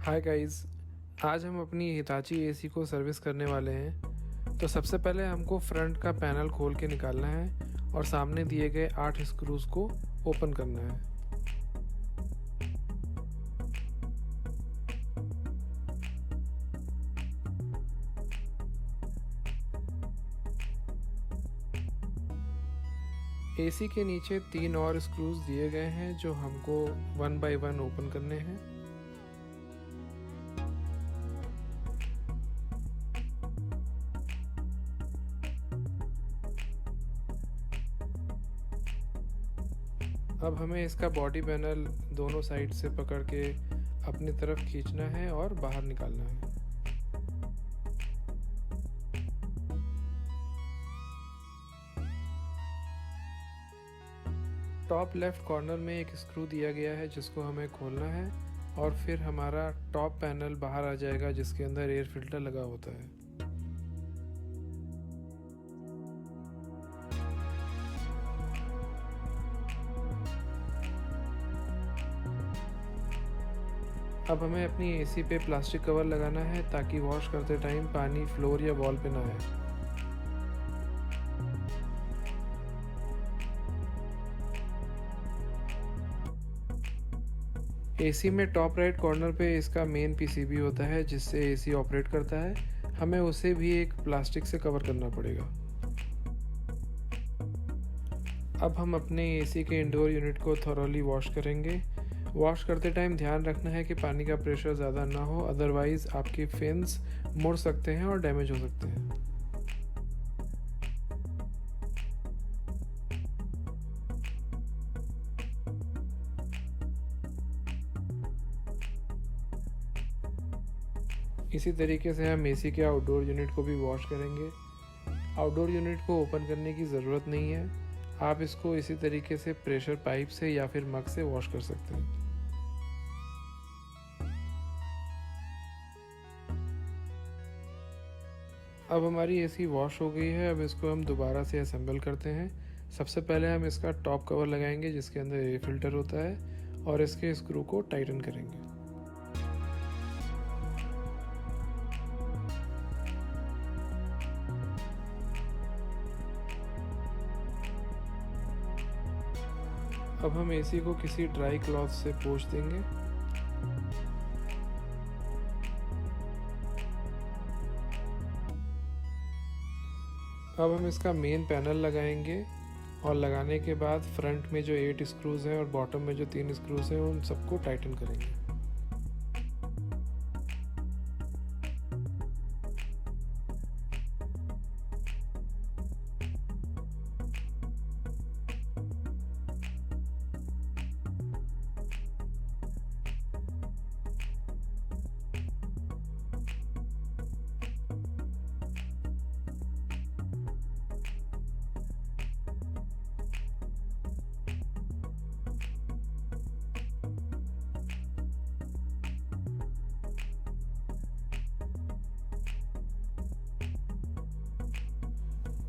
Hi guys, आज हम अपनी हिताची एसी को सर्विस करने वाले हैं। तो सबसे पहले हमको फ्रंट का पैनल खोल के निकालना है और सामने दिए गए 8 स्क्रूज को ओपन करना है। एसी के नीचे 3 और स्क्रूज दिए गए हैं जो हमको 1 बाय 1 ओपन करने हैं। अब हमें इसका बॉडी पैनल दोनों साइड से पकड़ के अपनी तरफ खींचना है और बाहर निकालना है। टॉप लेफ्ट कॉर्नर में एक स्क्रू दिया गया है जिसको हमें खोलना है और फिर हमारा टॉप पैनल बाहर आ जाएगा जिसके अंदर एयर फिल्टर लगा होता है। अब हमें अपनी एसी पे प्लास्टिक कवर लगाना है ताकि वॉश करते टाइम पानी फ्लोर या वॉल पे ना आए। एसी में टॉप राइट कॉर्नर पे इसका मेन पीसीबी होता है जिससे एसी ऑपरेट करता है। हमें उसे भी एक प्लास्टिक से कवर करना पड़ेगा। अब हम अपने एसी के इंडोर यूनिट को थॉरोली वॉश करेंगे। वॉश करते टाइम ध्यान रखना है कि पानी का प्रेशर ज़्यादा ना हो, अदरवाइज आपके फिन्स मुड़ सकते हैं और डैमेज हो सकते हैं। इसी तरीके से हम एसी के आउटडोर यूनिट को भी वॉश करेंगे। आउटडोर यूनिट को ओपन करने की ज़रूरत नहीं है, आप इसको इसी तरीके से प्रेशर पाइप से या फिर मग से वॉश कर सकते हैं। अब हमारी एसी वॉश हो गई है। अब इसको हम दोबारा से असेंबल करते हैं। सबसे पहले हम इसका टॉप कवर लगाएंगे जिसके अंदर एयर फिल्टर होता है और इसके स्क्रू को टाइटन करेंगे। अब हम एसी को किसी ड्राई क्लॉथ से पोंछ देंगे। अब हम इसका मेन पैनल लगाएंगे और लगाने के बाद फ्रंट में जो 8 स्क्रूज हैं और बॉटम में जो 3 स्क्रूज हैं उन सबको टाइटन करेंगे।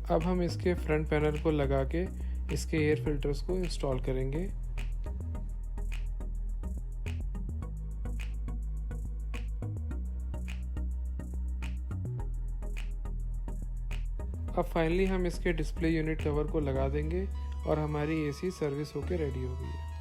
अब हम इसके फ्रंट पैनल को लगा के इसके एयर फिल्टर्स को इंस्टॉल करेंगे। अब फाइनली हम इसके डिस्प्ले यूनिट कवर को लगा देंगे और हमारी एसी सर्विस होके रेडी हो गई है।